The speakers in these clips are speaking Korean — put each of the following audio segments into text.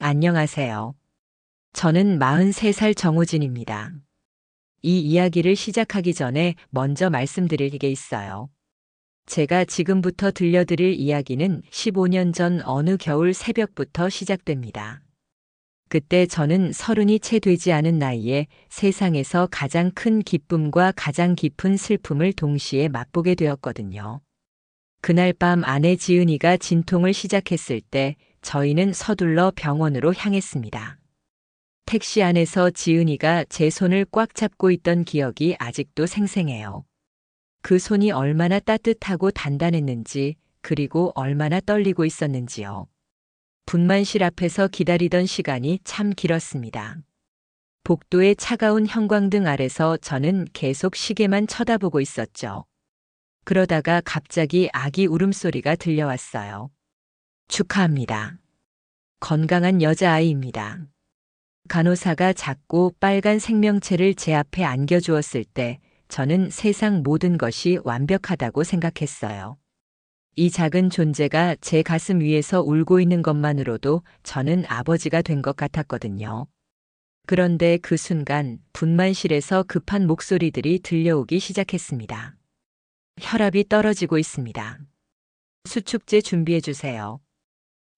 안녕하세요. 저는 43살 정우진입니다. 이 이야기를 시작하기 전에 먼저 말씀드릴 게 있어요. 제가 지금부터 들려드릴 이야기는 15년 전 어느 겨울 새벽부터 시작됩니다. 그때 저는 30이 채 되지 않은 나이에 세상에서 가장 큰 기쁨과 가장 깊은 슬픔을 동시에 맛보게 되었거든요. 그날 밤 아내 지은이가 진통을 시작했을 때 저희는 서둘러 병원으로 향했습니다. 택시 안에서 지은이가 제 손을 꽉 잡고 있던 기억이 아직도 생생해요. 그 손이 얼마나 따뜻하고 단단했는지, 그리고 얼마나 떨리고 있었는지요. 분만실 앞에서 기다리던 시간이 참 길었습니다. 복도의 차가운 형광등 아래서 저는 계속 시계만 쳐다보고 있었죠. 그러다가 갑자기 아기 울음소리가 들려왔어요. 축하합니다. 건강한 여자아이입니다. 간호사가 작고 빨간 생명체를 제 앞에 안겨주었을 때 저는 세상 모든 것이 완벽하다고 생각했어요. 이 작은 존재가 제 가슴 위에서 울고 있는 것만으로도 저는 아버지가 된 것 같았거든요. 그런데 그 순간 분만실에서 급한 목소리들이 들려오기 시작했습니다. 혈압이 떨어지고 있습니다. 수축제 준비해 주세요.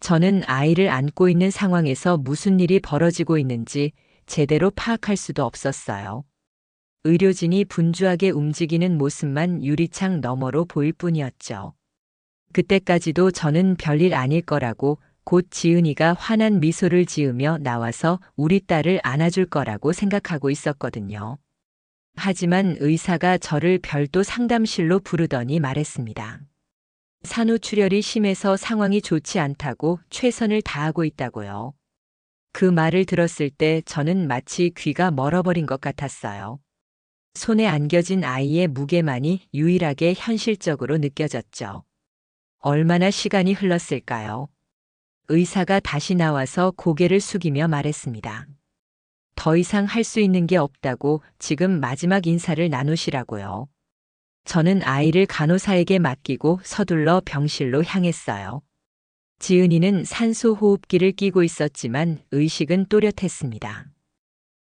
저는 아이를 안고 있는 상황에서 무슨 일이 벌어지고 있는지 제대로 파악할 수도 없었어요. 의료진이 분주하게 움직이는 모습만 유리창 너머로 보일 뿐이었죠. 그때까지도 저는 별일 아닐 거라고, 곧 지은이가 환한 미소를 지으며 나와서 우리 딸을 안아줄 거라고 생각하고 있었거든요. 하지만 의사가 저를 별도 상담실로 부르더니 말했습니다. 산후출혈이 심해서 상황이 좋지 않다고, 최선을 다하고 있다고요. 그 말을 들었을 때 저는 마치 귀가 멀어버린 것 같았어요. 손에 안겨진 아이의 무게만이 유일하게 현실적으로 느껴졌죠. 얼마나 시간이 흘렀을까요? 의사가 다시 나와서 고개를 숙이며 말했습니다. 더 이상 할 수 있는 게 없다고, 지금 마지막 인사를 나누시라고요. 저는 아이를 간호사에게 맡기고 서둘러 병실로 향했어요. 지은이는 산소 호흡기를 끼고 있었지만 의식은 또렷했습니다.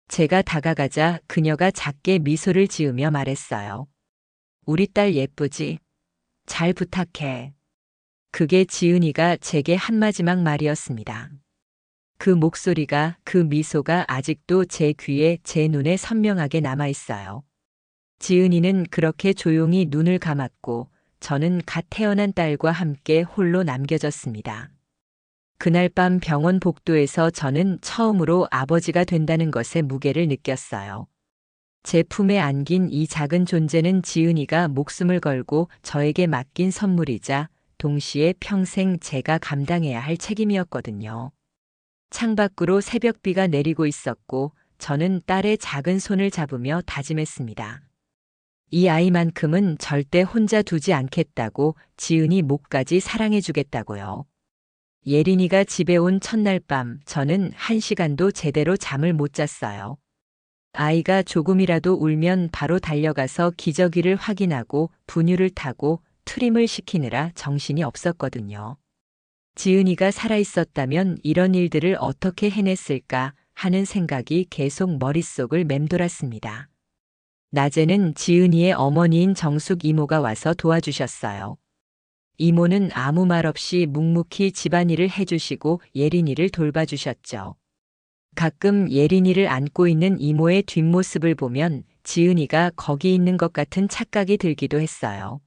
제가 다가가자 그녀가 작게 미소를 지으며 말했어요. 우리 딸 예쁘지? 잘 부탁해. 그게 지은이가 제게 한 마지막 말이었습니다. 그 목소리가, 그 미소가 아직도 제 귀에, 제 눈에 선명하게 남아 있어요. 지은이는 그렇게 조용히 눈을 감았고 저는 갓 태어난 딸과 함께 홀로 남겨졌습니다. 그날 밤 병원 복도에서 저는 처음으로 아버지가 된다는 것의 무게를 느꼈어요. 제 품에 안긴 이 작은 존재는 지은이가 목숨을 걸고 저에게 맡긴 선물이자 동시에 평생 제가 감당해야 할 책임이었거든요. 창밖으로 새벽비가 내리고 있었고 저는 딸의 작은 손을 잡으며 다짐했습니다. 이 아이만큼은 절대 혼자 두지 않겠다고, 지은이 목까지 사랑해주겠다고요. 예린이가 집에 온 첫날 밤 저는 1시간도 제대로 잠을 못 잤어요. 아이가 조금이라도 울면 바로 달려가서 기저귀를 확인하고 분유를 타고 트림을 시키느라 정신이 없었거든요. 지은이가 살아있었다면 이런 일들을 어떻게 해냈을까 하는 생각이 계속 머릿속을 맴돌았습니다. 낮에는 지은이의 어머니인 정숙 이모가 와서 도와주셨어요. 이모는 아무 말 없이 묵묵히 집안일을 해주시고 예린이를 돌봐주셨죠. 가끔 예린이를 안고 있는 이모의 뒷모습을 보면 지은이가 거기 있는 것 같은 착각이 들기도 했어요.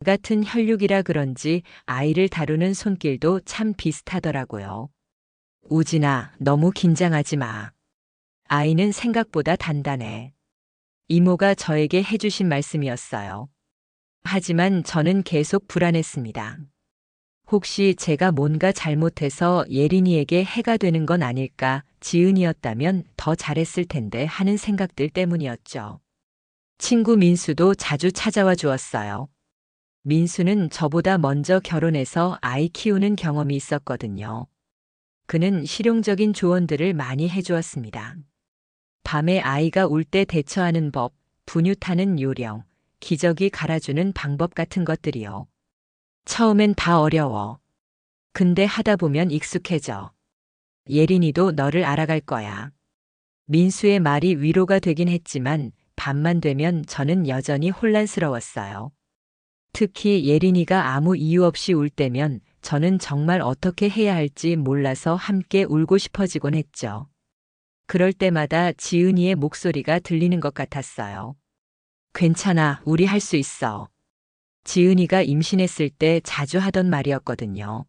같은 혈육이라 그런지 아이를 다루는 손길도 참 비슷하더라고요. 우진아, 너무 긴장하지 마. 아이는 생각보다 단단해. 이모가 저에게 해주신 말씀이었어요. 하지만 저는 계속 불안했습니다. 혹시 제가 뭔가 잘못해서 예린이에게 해가 되는 건 아닐까, 지은이였다면 더 잘했을 텐데 하는 생각들 때문이었죠. 친구 민수도 자주 찾아와 주었어요. 민수는 저보다 먼저 결혼해서 아이 키우는 경험이 있었거든요. 그는 실용적인 조언들을 많이 해주었습니다. 밤에 아이가 울 때 대처하는 법, 분유 타는 요령, 기저귀 갈아주는 방법 같은 것들이요. 처음엔 다 어려워. 근데 하다 보면 익숙해져. 예린이도 너를 알아갈 거야. 민수의 말이 위로가 되긴 했지만 밤만 되면 저는 여전히 혼란스러웠어요. 특히 예린이가 아무 이유 없이 울 때면 저는 정말 어떻게 해야 할지 몰라서 함께 울고 싶어지곤 했죠. 그럴 때마다 지은이의 목소리가 들리는 것 같았어요. 괜찮아, 우리 할 수 있어. 지은이가 임신했을 때 자주 하던 말이었거든요.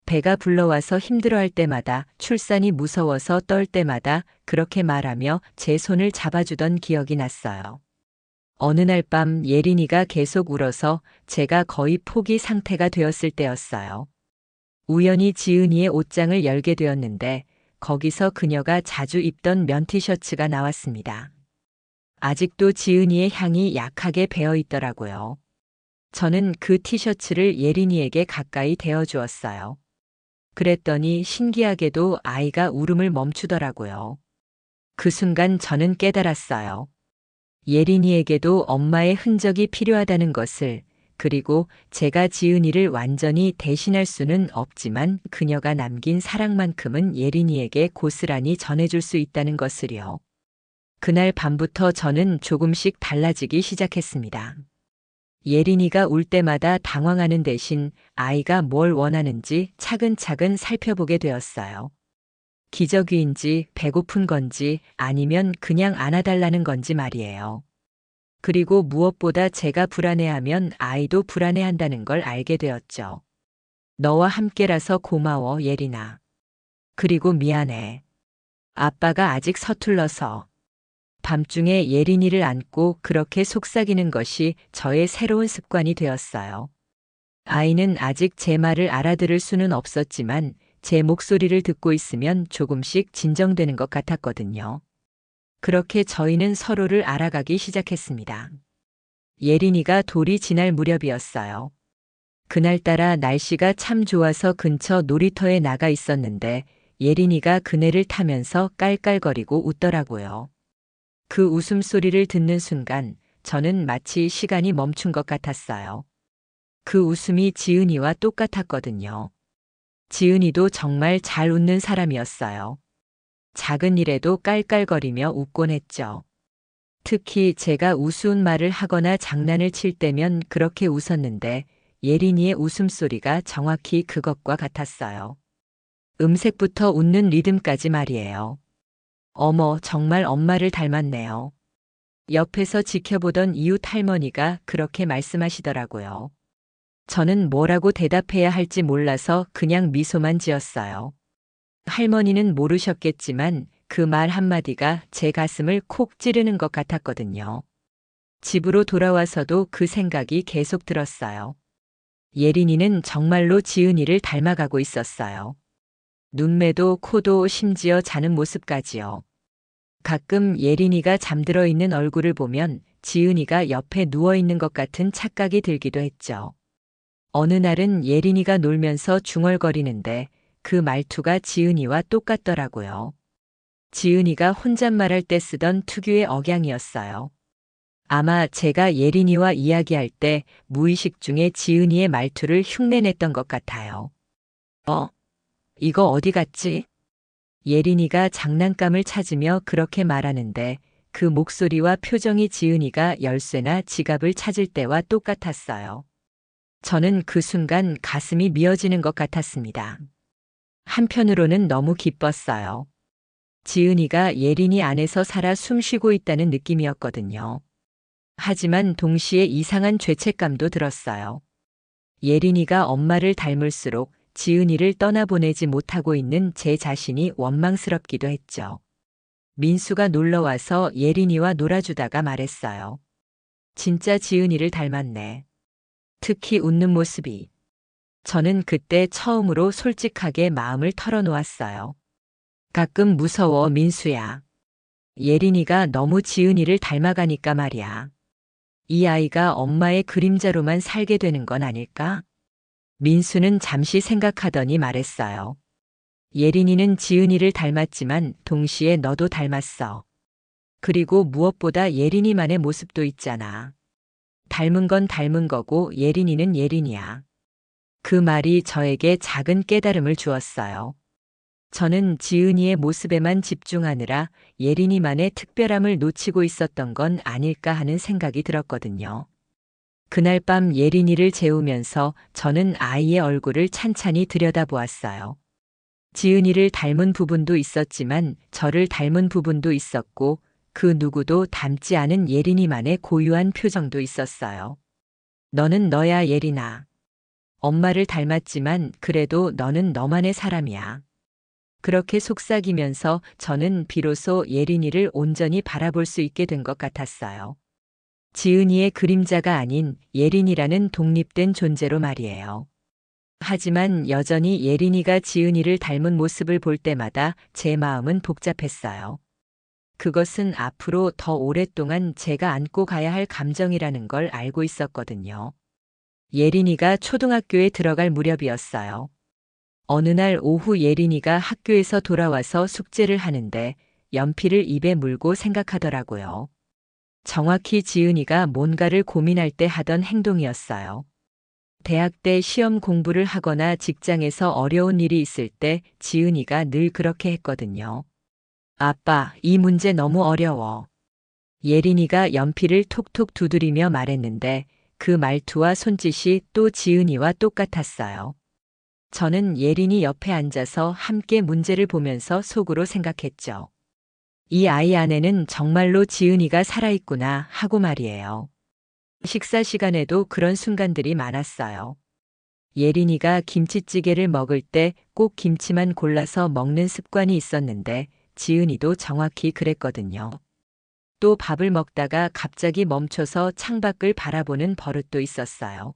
배가 불러와서 힘들어할 때마다, 출산이 무서워서 떨 때마다 그렇게 말하며 제 손을 잡아주던 기억이 났어요. 어느 날 밤 예린이가 계속 울어서 제가 거의 포기 상태가 되었을 때였어요. 우연히 지은이의 옷장을 열게 되었는데 거기서 그녀가 자주 입던 면 티셔츠가 나왔습니다. 아직도 지은이의 향이 약하게 배어 있더라고요. 저는 그 티셔츠를 예린이에게 가까이 대어 주었어요. 그랬더니 신기하게도 아이가 울음을 멈추더라고요. 그 순간 저는 깨달았어요. 예린이에게도 엄마의 흔적이 필요하다는 것을, 그리고 제가 지은이를 완전히 대신할 수는 없지만 그녀가 남긴 사랑만큼은 예린이에게 고스란히 전해줄 수 있다는 것을요. 그날 밤부터 저는 조금씩 달라지기 시작했습니다. 예린이가 울 때마다 당황하는 대신 아이가 뭘 원하는지 차근차근 살펴보게 되었어요. 기저귀인지 배고픈 건지 아니면 그냥 안아달라는 건지 말이에요. 그리고 무엇보다 제가 불안해하면 아이도 불안해한다는 걸 알게 되었죠. 너와 함께라서 고마워, 예린아. 그리고 미안해. 아빠가 아직 서툴러서. 밤중에 예린이를 안고 그렇게 속삭이는 것이 저의 새로운 습관이 되었어요. 아이는 아직 제 말을 알아들을 수는 없었지만 제 목소리를 듣고 있으면 조금씩 진정되는 것 같았거든요. 그렇게 저희는 서로를 알아가기 시작했습니다. 예린이가 돌이 지날 무렵이었어요. 그날따라 날씨가 참 좋아서 근처 놀이터에 나가 있었는데 예린이가 그네를 타면서 깔깔거리고 웃더라고요. 그 웃음소리를 듣는 순간 저는 마치 시간이 멈춘 것 같았어요. 그 웃음이 지은이와 똑같았거든요. 지은이도 정말 잘 웃는 사람이었어요. 작은 일에도 깔깔거리며 웃곤 했죠. 특히 제가 우스운 말을 하거나 장난을 칠 때면 그렇게 웃었는데 예린이의 웃음소리가 정확히 그것과 같았어요. 음색부터 웃는 리듬까지 말이에요. 어머, 정말 엄마를 닮았네요. 옆에서 지켜보던 이웃 할머니가 그렇게 말씀하시더라고요. 저는 뭐라고 대답해야 할지 몰라서 그냥 미소만 지었어요. 할머니는 모르셨겠지만 그 말 한마디가 제 가슴을 콕 찌르는 것 같았거든요. 집으로 돌아와서도 그 생각이 계속 들었어요. 예린이는 정말로 지은이를 닮아가고 있었어요. 눈매도 코도 심지어 자는 모습까지요. 가끔 예린이가 잠들어 있는 얼굴을 보면 지은이가 옆에 누워 있는 것 같은 착각이 들기도 했죠. 어느 날은 예린이가 놀면서 중얼거리는데 그 말투가 지은이와 똑같더라고요. 지은이가 혼잣말할 때 쓰던 특유의 억양이었어요. 아마 제가 예린이와 이야기할 때 무의식 중에 지은이의 말투를 흉내냈던 것 같아요. 이거 어디 갔지? 예린이가 장난감을 찾으며 그렇게 말하는데 그 목소리와 표정이 지은이가 열쇠나 지갑을 찾을 때와 똑같았어요. 저는 그 순간 가슴이 미어지는 것 같았습니다. 한편으로는 너무 기뻤어요. 지은이가 예린이 안에서 살아 숨쉬고 있다는 느낌이었거든요. 하지만 동시에 이상한 죄책감도 들었어요. 예린이가 엄마를 닮을수록 지은이를 떠나보내지 못하고 있는 제 자신이 원망스럽기도 했죠. 민수가 놀러와서 예린이와 놀아주다가 말했어요. 진짜 지은이를 닮았네. 특히 웃는 모습이. 저는 그때 처음으로 솔직하게 마음을 털어놓았어요. 가끔 무서워, 민수야. 예린이가 너무 지은이를 닮아가니까 말이야. 이 아이가 엄마의 그림자로만 살게 되는 건 아닐까? 민수는 잠시 생각하더니 말했어요. 예린이는 지은이를 닮았지만 동시에 너도 닮았어. 그리고 무엇보다 예린이만의 모습도 있잖아. 닮은 건 닮은 거고 예린이는 예린이야. 그 말이 저에게 작은 깨달음을 주었어요. 저는 지은이의 모습에만 집중하느라 예린이만의 특별함을 놓치고 있었던 건 아닐까 하는 생각이 들었거든요. 그날 밤 예린이를 재우면서 저는 아이의 얼굴을 찬찬히 들여다보았어요. 지은이를 닮은 부분도 있었지만 저를 닮은 부분도 있었고 그 누구도 닮지 않은 예린이만의 고유한 표정도 있었어요. 너는 너야, 예린아. 엄마를 닮았지만 그래도 너는 너만의 사람이야. 그렇게 속삭이면서 저는 비로소 예린이를 온전히 바라볼 수 있게 된 것 같았어요. 지은이의 그림자가 아닌 예린이라는 독립된 존재로 말이에요. 하지만 여전히 예린이가 지은이를 닮은 모습을 볼 때마다 제 마음은 복잡했어요. 그것은 앞으로 더 오랫동안 제가 안고 가야 할 감정이라는 걸 알고 있었거든요. 예린이가 초등학교에 들어갈 무렵이었어요. 어느 날 오후 예린이가 학교에서 돌아와서 숙제를 하는데 연필을 입에 물고 생각하더라고요. 정확히 지은이가 뭔가를 고민할 때 하던 행동이었어요. 대학 때 시험 공부를 하거나 직장에서 어려운 일이 있을 때 지은이가 늘 그렇게 했거든요. 아빠, 이 문제 너무 어려워. 예린이가 연필을 톡톡 두드리며 말했는데 그 말투와 손짓이 또 지은이와 똑같았어요. 저는 예린이 옆에 앉아서 함께 문제를 보면서 속으로 생각했죠. 이 아이 안에는 정말로 지은이가 살아있구나 하고 말이에요. 식사 시간에도 그런 순간들이 많았어요. 예린이가 김치찌개를 먹을 때 꼭 김치만 골라서 먹는 습관이 있었는데 지은이도 정확히 그랬거든요. 또 밥을 먹다가 갑자기 멈춰서 창밖을 바라보는 버릇도 있었어요.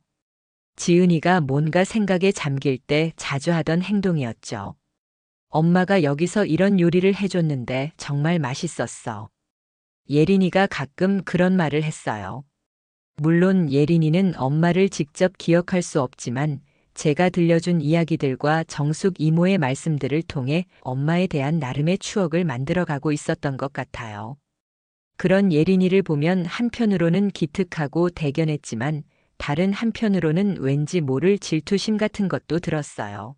지은이가 뭔가 생각에 잠길 때 자주 하던 행동이었죠. 엄마가 여기서 이런 요리를 해줬는데 정말 맛있었어. 예린이가 가끔 그런 말을 했어요. 물론 예린이는 엄마를 직접 기억할 수 없지만 제가 들려준 이야기들과 정숙 이모의 말씀들을 통해 엄마에 대한 나름의 추억을 만들어가고 있었던 것 같아요. 그런 예린이를 보면 한편으로는 기특하고 대견했지만 다른 한편으로는 왠지 모를 질투심 같은 것도 들었어요.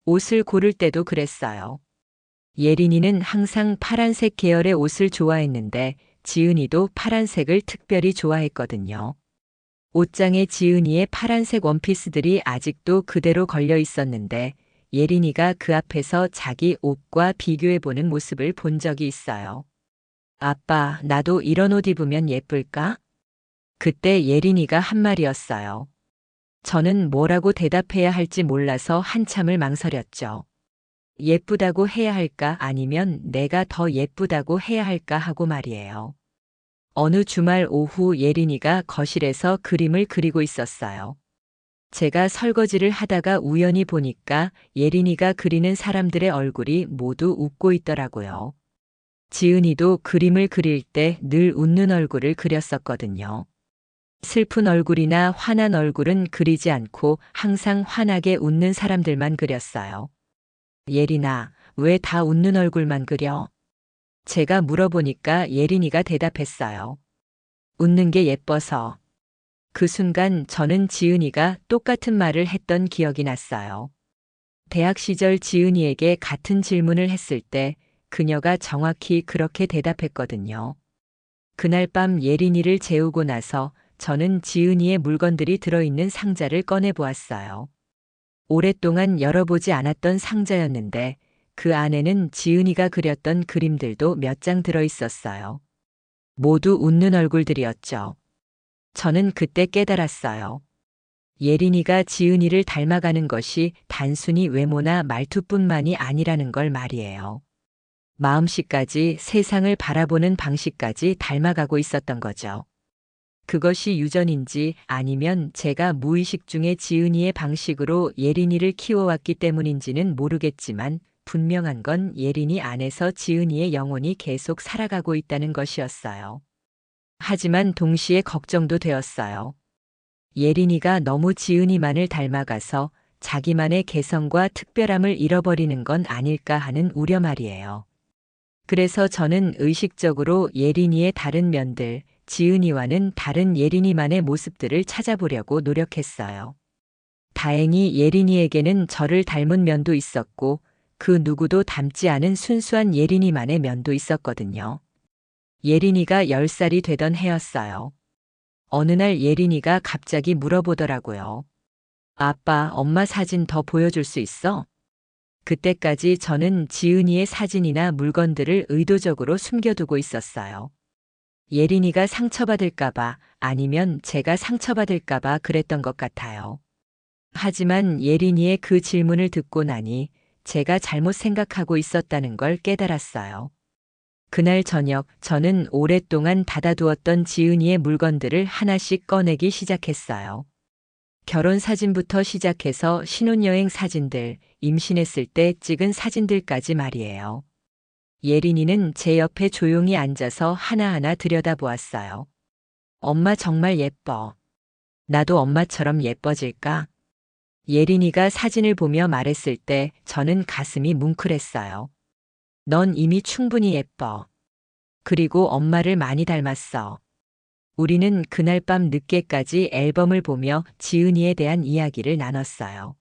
옷을 고를 때도 그랬어요. 예린이는 항상 파란색 계열의 옷을 좋아했는데 지은이도 파란색을 특별히 좋아했거든요. 옷장에 지은이의 파란색 원피스들이 아직도 그대로 걸려 있었는데 예린이가 그 앞에서 자기 옷과 비교해보는 모습을 본 적이 있어요. 아빠, 나도 이런 옷 입으면 예쁠까? 그때 예린이가 한 말이었어요. 저는 뭐라고 대답해야 할지 몰라서 한참을 망설였죠. 예쁘다고 해야 할까 아니면 내가 더 예쁘다고 해야 할까 하고 말이에요. 어느 주말 오후 예린이가 거실에서 그림을 그리고 있었어요. 제가 설거지를 하다가 우연히 보니까 예린이가 그리는 사람들의 얼굴이 모두 웃고 있더라고요. 지은이도 그림을 그릴 때 늘 웃는 얼굴을 그렸었거든요. 슬픈 얼굴이나 화난 얼굴은 그리지 않고 항상 환하게 웃는 사람들만 그렸어요. 예린아, 왜 다 웃는 얼굴만 그려? 제가 물어보니까 예린이가 대답했어요. 웃는 게 예뻐서. 그 순간 저는 지은이가 똑같은 말을 했던 기억이 났어요. 대학 시절 지은이에게 같은 질문을 했을 때 그녀가 정확히 그렇게 대답했거든요. 그날 밤 예린이를 재우고 나서 저는 지은이의 물건들이 들어있는 상자를 꺼내 보았어요. 오랫동안 열어보지 않았던 상자였는데 그 안에는 지은이가 그렸던 그림들도 몇 장 들어있었어요. 모두 웃는 얼굴들이었죠. 저는 그때 깨달았어요. 예린이가 지은이를 닮아가는 것이 단순히 외모나 말투뿐만이 아니라는 걸 말이에요. 마음씨까지 세상을 바라보는 방식까지 닮아가고 있었던 거죠. 그것이 유전인지 아니면 제가 무의식 중에 지은이의 방식으로 예린이를 키워왔기 때문인지는 모르겠지만 분명한 건 예린이 안에서 지은이의 영혼이 계속 살아가고 있다는 것이었어요. 하지만 동시에 걱정도 되었어요. 예린이가 너무 지은이만을 닮아가서 자기만의 개성과 특별함을 잃어버리는 건 아닐까 하는 우려 말이에요. 그래서 저는 의식적으로 예린이의 다른 면들, 지은이와는 다른 예린이만의 모습들을 찾아보려고 노력했어요. 다행히 예린이에게는 저를 닮은 면도 있었고 그 누구도 닮지 않은 순수한 예린이만의 면도 있었거든요. 예린이가 10살이 되던 해였어요. 어느 날 예린이가 갑자기 물어보더라고요. 아빠, 엄마 사진 더 보여줄 수 있어? 그때까지 저는 지은이의 사진이나 물건들을 의도적으로 숨겨두고 있었어요. 예린이가 상처받을까봐 아니면 제가 상처받을까봐 그랬던 것 같아요. 하지만 예린이의 그 질문을 듣고 나니 제가 잘못 생각하고 있었다는 걸 깨달았어요. 그날 저녁 저는 오랫동안 닫아두었던 지은이의 물건들을 하나씩 꺼내기 시작했어요. 결혼 사진부터 시작해서 신혼여행 사진들, 임신했을 때 찍은 사진들까지 말이에요. 예린이는 제 옆에 조용히 앉아서 하나하나 들여다보았어요. 엄마 정말 예뻐. 나도 엄마처럼 예뻐질까? 예린이가 사진을 보며 말했을 때 저는 가슴이 뭉클했어요. 넌 이미 충분히 예뻐. 그리고 엄마를 많이 닮았어. 우리는 그날 밤 늦게까지 앨범을 보며 지은이에 대한 이야기를 나눴어요.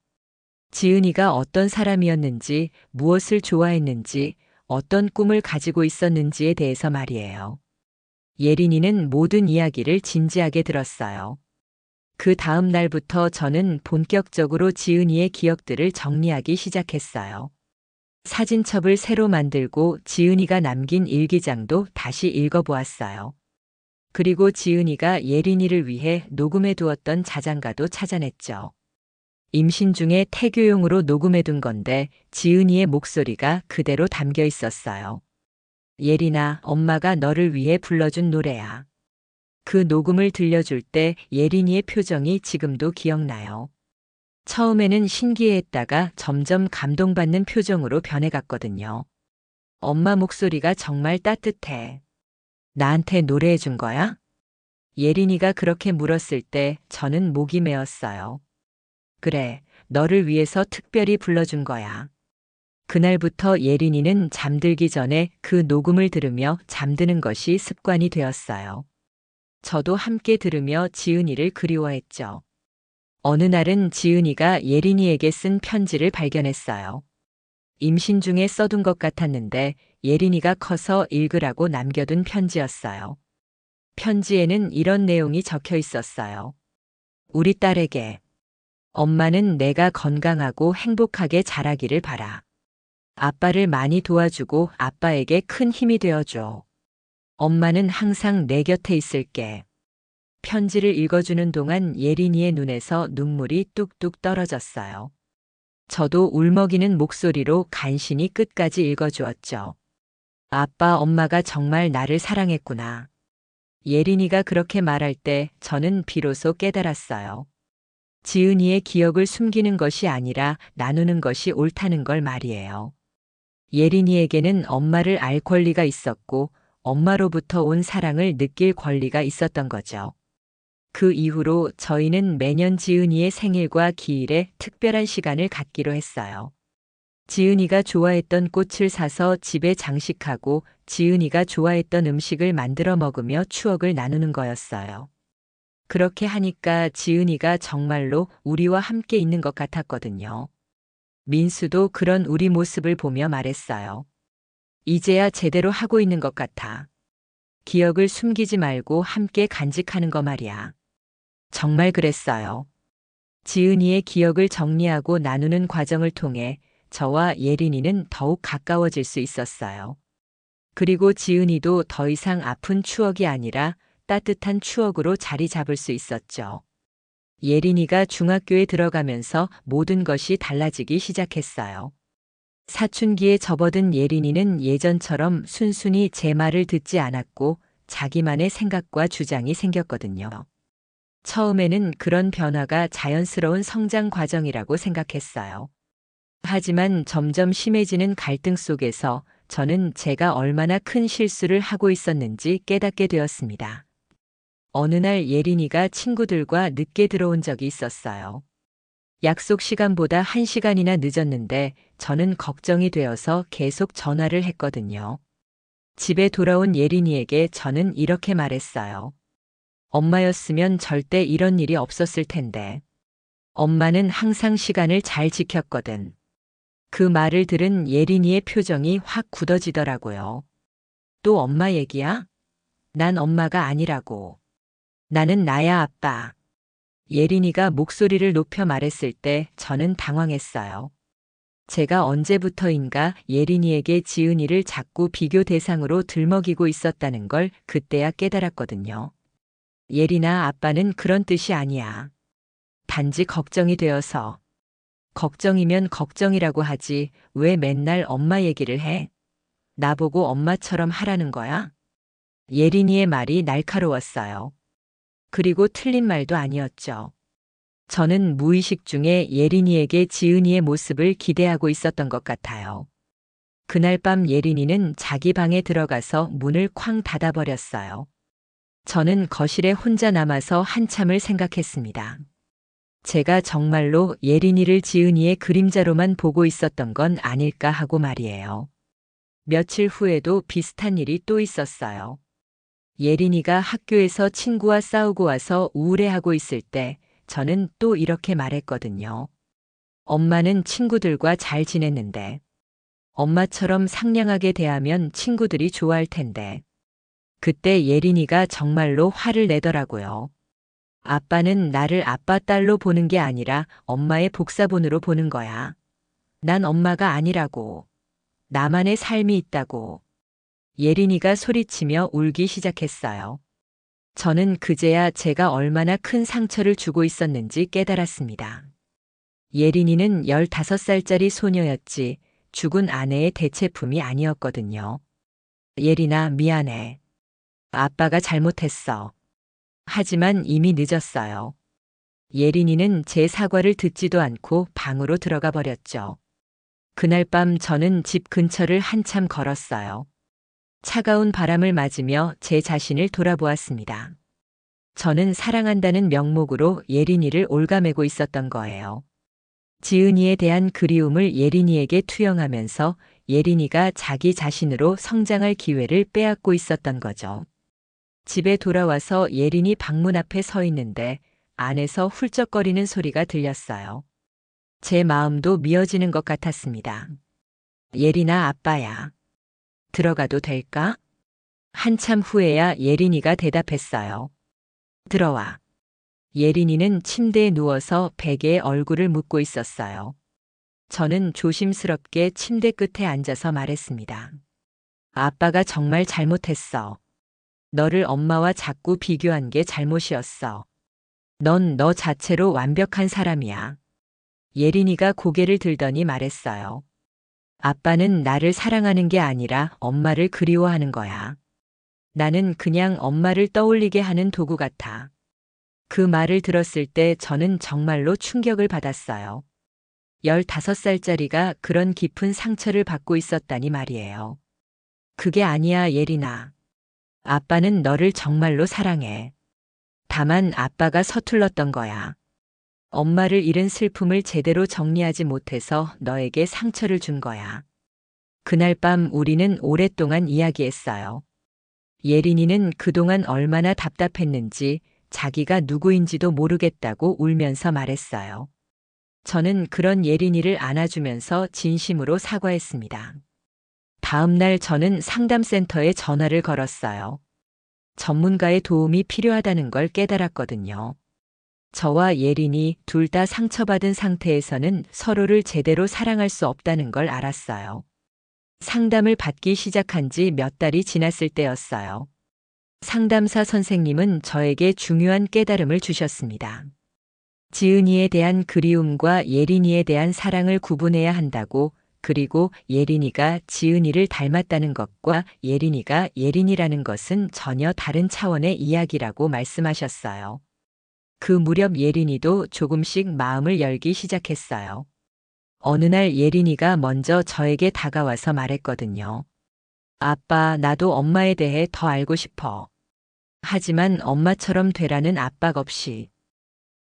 지은이가 어떤 사람이었는지, 무엇을 좋아했는지, 어떤 꿈을 가지고 있었는지에 대해서 말이에요. 예린이는 모든 이야기를 진지하게 들었어요. 그 다음 날부터 저는 본격적으로 지은이의 기억들을 정리하기 시작했어요. 사진첩을 새로 만들고 지은이가 남긴 일기장도 다시 읽어보았어요. 그리고 지은이가 예린이를 위해 녹음해 두었던 자장가도 찾아냈죠. 임신 중에 태교용으로 녹음해 둔 건데 지은이의 목소리가 그대로 담겨 있었어요. 예린아, 엄마가 너를 위해 불러준 노래야. 그 녹음을 들려줄 때 예린이의 표정이 지금도 기억나요. 처음에는 신기해했다가 점점 감동받는 표정으로 변해갔거든요. 엄마 목소리가 정말 따뜻해. 나한테 노래해 준 거야? 예린이가 그렇게 물었을 때 저는 목이 메었어요. 그래, 너를 위해서 특별히 불러준 거야. 그날부터 예린이는 잠들기 전에 그 녹음을 들으며 잠드는 것이 습관이 되었어요. 저도 함께 들으며 지은이를 그리워했죠. 어느 날은 지은이가 예린이에게 쓴 편지를 발견했어요. 임신 중에 써둔 것 같았는데 예린이가 커서 읽으라고 남겨둔 편지였어요. 편지에는 이런 내용이 적혀 있었어요. 우리 딸에게. 엄마는 내가 건강하고 행복하게 자라기를 바라. 아빠를 많이 도와주고 아빠에게 큰 힘이 되어줘. 엄마는 항상 내 곁에 있을게. 편지를 읽어주는 동안 예린이의 눈에서 눈물이 뚝뚝 떨어졌어요. 저도 울먹이는 목소리로 간신히 끝까지 읽어주었죠. 아빠, 엄마가 정말 나를 사랑했구나. 예린이가 그렇게 말할 때 저는 비로소 깨달았어요. 지은이의 기억을 숨기는 것이 아니라 나누는 것이 옳다는 걸 말이에요. 예린이에게는 엄마를 알 권리가 있었고 엄마로부터 온 사랑을 느낄 권리가 있었던 거죠. 그 이후로 저희는 매년 지은이의 생일과 기일에 특별한 시간을 갖기로 했어요. 지은이가 좋아했던 꽃을 사서 집에 장식하고 지은이가 좋아했던 음식을 만들어 먹으며 추억을 나누는 거였어요. 그렇게 하니까 지은이가 정말로 우리와 함께 있는 것 같았거든요. 민수도 그런 우리 모습을 보며 말했어요. 이제야 제대로 하고 있는 것 같아. 기억을 숨기지 말고 함께 간직하는 거 말이야. 정말 그랬어요. 지은이의 기억을 정리하고 나누는 과정을 통해 저와 예린이는 더욱 가까워질 수 있었어요. 그리고 지은이도 더 이상 아픈 추억이 아니라 따뜻한 추억으로 자리 잡을 수 있었죠. 예린이가 중학교에 들어가면서 모든 것이 달라지기 시작했어요. 사춘기에 접어든 예린이는 예전처럼 순순히 제 말을 듣지 않았고 자기만의 생각과 주장이 생겼거든요. 처음에는 그런 변화가 자연스러운 성장 과정이라고 생각했어요. 하지만 점점 심해지는 갈등 속에서 저는 제가 얼마나 큰 실수를 하고 있었는지 깨닫게 되었습니다. 어느 날 예린이가 친구들과 늦게 들어온 적이 있었어요. 약속 시간보다 1시간이나 늦었는데 저는 걱정이 되어서 계속 전화를 했거든요. 집에 돌아온 예린이에게 저는 이렇게 말했어요. 엄마였으면 절대 이런 일이 없었을 텐데. 엄마는 항상 시간을 잘 지켰거든. 그 말을 들은 예린이의 표정이 확 굳어지더라고요. 또 엄마 얘기야? 난 엄마가 아니라고. 나는 나야, 아빠. 예린이가 목소리를 높여 말했을 때 저는 당황했어요. 제가 언제부터인가 예린이에게 지은이를 자꾸 비교 대상으로 들먹이고 있었다는 걸 그때야 깨달았거든요. 예린아, 아빠는 그런 뜻이 아니야. 단지 걱정이 되어서. 걱정이면 걱정이라고 하지 왜 맨날 엄마 얘기를 해? 나보고 엄마처럼 하라는 거야? 예린이의 말이 날카로웠어요. 그리고 틀린 말도 아니었죠. 저는 무의식 중에 예린이에게 지은이의 모습을 기대하고 있었던 것 같아요. 그날 밤 예린이는 자기 방에 들어가서 문을 쾅 닫아버렸어요. 저는 거실에 혼자 남아서 한참을 생각했습니다. 제가 정말로 예린이를 지은이의 그림자로만 보고 있었던 건 아닐까 하고 말이에요. 며칠 후에도 비슷한 일이 또 있었어요. 예린이가 학교에서 친구와 싸우고 와서 우울해하고 있을 때 저는 또 이렇게 말했거든요. 엄마는 친구들과 잘 지냈는데 엄마처럼 상냥하게 대하면 친구들이 좋아할 텐데. 그때 예린이가 정말로 화를 내더라고요. 아빠는 나를 아빠 딸로 보는 게 아니라 엄마의 복사본으로 보는 거야. 난 엄마가 아니라고. 나만의 삶이 있다고. 예린이가 소리치며 울기 시작했어요. 저는 그제야 제가 얼마나 큰 상처를 주고 있었는지 깨달았습니다. 예린이는 15살짜리 소녀였지 죽은 아내의 대체품이 아니었거든요. 예린아, 미안해. 아빠가 잘못했어. 하지만 이미 늦었어요. 예린이는 제 사과를 듣지도 않고 방으로 들어가 버렸죠. 그날 밤 저는 집 근처를 한참 걸었어요. 차가운 바람을 맞으며 제 자신을 돌아보았습니다. 저는 사랑한다는 명목으로 예린이를 올가매고 있었던 거예요. 지은이에 대한 그리움을 예린이에게 투영하면서 예린이가 자기 자신으로 성장할 기회를 빼앗고 있었던 거죠. 집에 돌아와서 예린이 방문 앞에 서 있는데 안에서 훌쩍거리는 소리가 들렸어요. 제 마음도 미어지는 것 같았습니다. 예린아, 아빠야. 들어가도 될까? 한참 후에야 예린이가 대답했어요. 들어와. 예린이는 침대에 누워서 베개에 얼굴을 묻고 있었어요. 저는 조심스럽게 침대 끝에 앉아서 말했습니다. 아빠가 정말 잘못했어. 너를 엄마와 자꾸 비교한 게 잘못이었어. 넌 너 자체로 완벽한 사람이야. 예린이가 고개를 들더니 말했어요. 아빠는 나를 사랑하는 게 아니라 엄마를 그리워하는 거야. 나는 그냥 엄마를 떠올리게 하는 도구 같아. 그 말을 들었을 때 저는 정말로 충격을 받았어요. 15살짜리가 그런 깊은 상처를 받고 있었다니 말이에요. 그게 아니야, 예린아. 아빠는 너를 정말로 사랑해. 다만 아빠가 서툴렀던 거야. 엄마를 잃은 슬픔을 제대로 정리하지 못해서 너에게 상처를 준 거야. 그날 밤 우리는 오랫동안 이야기했어요. 예린이는 그동안 얼마나 답답했는지 자기가 누구인지도 모르겠다고 울면서 말했어요. 저는 그런 예린이를 안아주면서 진심으로 사과했습니다. 다음 날 저는 상담센터에 전화를 걸었어요. 전문가의 도움이 필요하다는 걸 깨달았거든요. 저와 예린이 둘 다 상처받은 상태에서는 서로를 제대로 사랑할 수 없다는 걸 알았어요. 상담을 받기 시작한 지 몇 달이 지났을 때였어요. 상담사 선생님은 저에게 중요한 깨달음을 주셨습니다. 지은이에 대한 그리움과 예린이에 대한 사랑을 구분해야 한다고, 그리고 예린이가 지은이를 닮았다는 것과 예린이가 예린이라는 것은 전혀 다른 차원의 이야기라고 말씀하셨어요. 그 무렵 예린이도 조금씩 마음을 열기 시작했어요. 어느 날 예린이가 먼저 저에게 다가와서 말했거든요. 아빠, 나도 엄마에 대해 더 알고 싶어. 하지만 엄마처럼 되라는 압박 없이.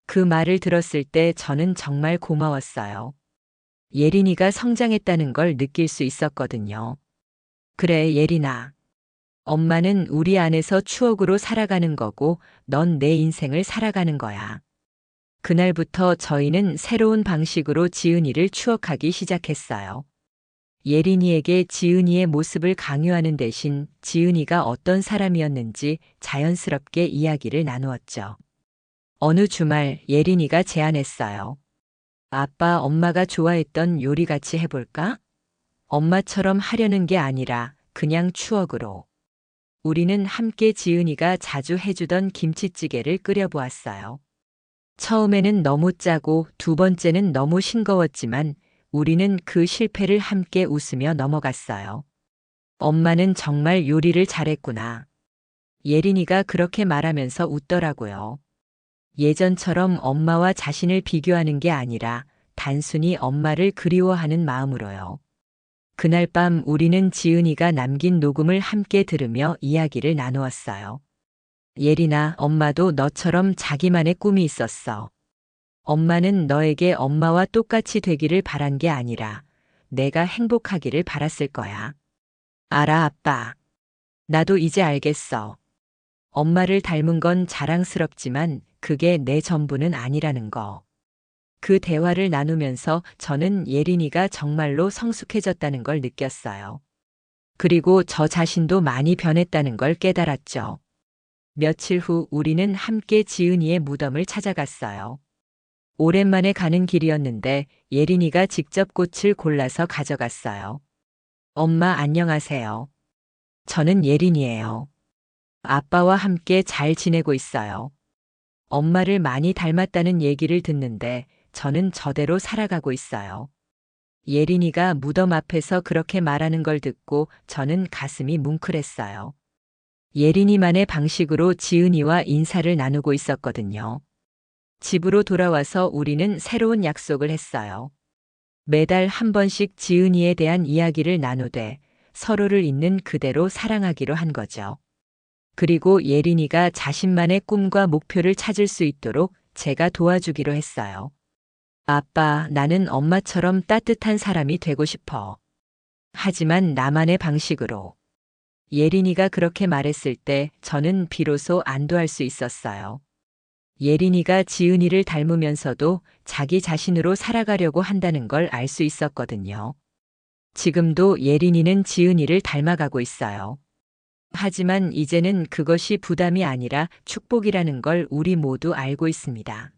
그 말을 들었을 때 저는 정말 고마웠어요. 예린이가 성장했다는 걸 느낄 수 있었거든요. 그래, 예린아. 엄마는 우리 안에서 추억으로 살아가는 거고, 넌 내 인생을 살아가는 거야. 그날부터 저희는 새로운 방식으로 지은이를 추억하기 시작했어요. 예린이에게 지은이의 모습을 강요하는 대신 지은이가 어떤 사람이었는지 자연스럽게 이야기를 나누었죠. 어느 주말 예린이가 제안했어요. 아빠, 엄마가 좋아했던 요리 같이 해볼까? 엄마처럼 하려는 게 아니라 그냥 추억으로. 우리는 함께 지은이가 자주 해주던 김치찌개를 끓여보았어요. 처음에는 너무 짜고 두 번째는 너무 싱거웠지만 우리는 그 실패를 함께 웃으며 넘어갔어요. 엄마는 정말 요리를 잘했구나. 예린이가 그렇게 말하면서 웃더라고요. 예전처럼 엄마와 자신을 비교하는 게 아니라 단순히 엄마를 그리워하는 마음으로요. 그날 밤 우리는 지은이가 남긴 녹음을 함께 들으며 이야기를 나누었어요. 예린아, 엄마도 너처럼 자기만의 꿈이 있었어. 엄마는 너에게 엄마와 똑같이 되기를 바란 게 아니라 내가 행복하기를 바랐을 거야. 알아, 아빠. 나도 이제 알겠어. 엄마를 닮은 건 자랑스럽지만 그게 내 전부는 아니라는 거. 그 대화를 나누면서 저는 예린이가 정말로 성숙해졌다는 걸 느꼈어요. 그리고 저 자신도 많이 변했다는 걸 깨달았죠. 며칠 후 우리는 함께 지은이의 무덤을 찾아갔어요. 오랜만에 가는 길이었는데 예린이가 직접 꽃을 골라서 가져갔어요. 엄마, 안녕하세요. 저는 예린이에요. 아빠와 함께 잘 지내고 있어요. 엄마를 많이 닮았다는 얘기를 듣는데 저는 저대로 살아가고 있어요. 예린이가 무덤 앞에서 그렇게 말하는 걸 듣고 저는 가슴이 뭉클했어요. 예린이만의 방식으로 지은이와 인사를 나누고 있었거든요. 집으로 돌아와서 우리는 새로운 약속을 했어요. 매달 한 번씩 지은이에 대한 이야기를 나누되 서로를 있는 그대로 사랑하기로 한 거죠. 그리고 예린이가 자신만의 꿈과 목표를 찾을 수 있도록 제가 도와주기로 했어요. 아빠, 나는 엄마처럼 따뜻한 사람이 되고 싶어. 하지만 나만의 방식으로. 예린이가 그렇게 말했을 때 저는 비로소 안도할 수 있었어요. 예린이가 지은이를 닮으면서도 자기 자신으로 살아가려고 한다는 걸 알 수 있었거든요. 지금도 예린이는 지은이를 닮아가고 있어요. 하지만 이제는 그것이 부담이 아니라 축복이라는 걸 우리 모두 알고 있습니다.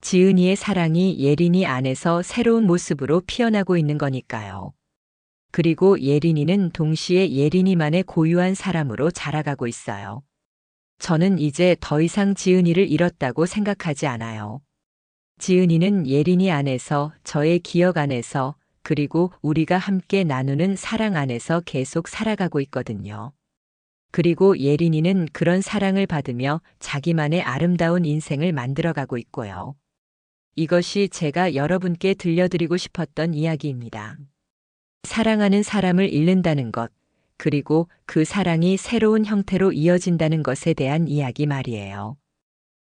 지은이의 사랑이 예린이 안에서 새로운 모습으로 피어나고 있는 거니까요. 그리고 예린이는 동시에 예린이만의 고유한 사람으로 자라가고 있어요. 저는 이제 더 이상 지은이를 잃었다고 생각하지 않아요. 지은이는 예린이 안에서, 저의 기억 안에서, 그리고 우리가 함께 나누는 사랑 안에서 계속 살아가고 있거든요. 그리고 예린이는 그런 사랑을 받으며 자기만의 아름다운 인생을 만들어가고 있고요. 이것이 제가 여러분께 들려드리고 싶었던 이야기입니다. 사랑하는 사람을 잃는다는 것, 그리고 그 사랑이 새로운 형태로 이어진다는 것에 대한 이야기 말이에요.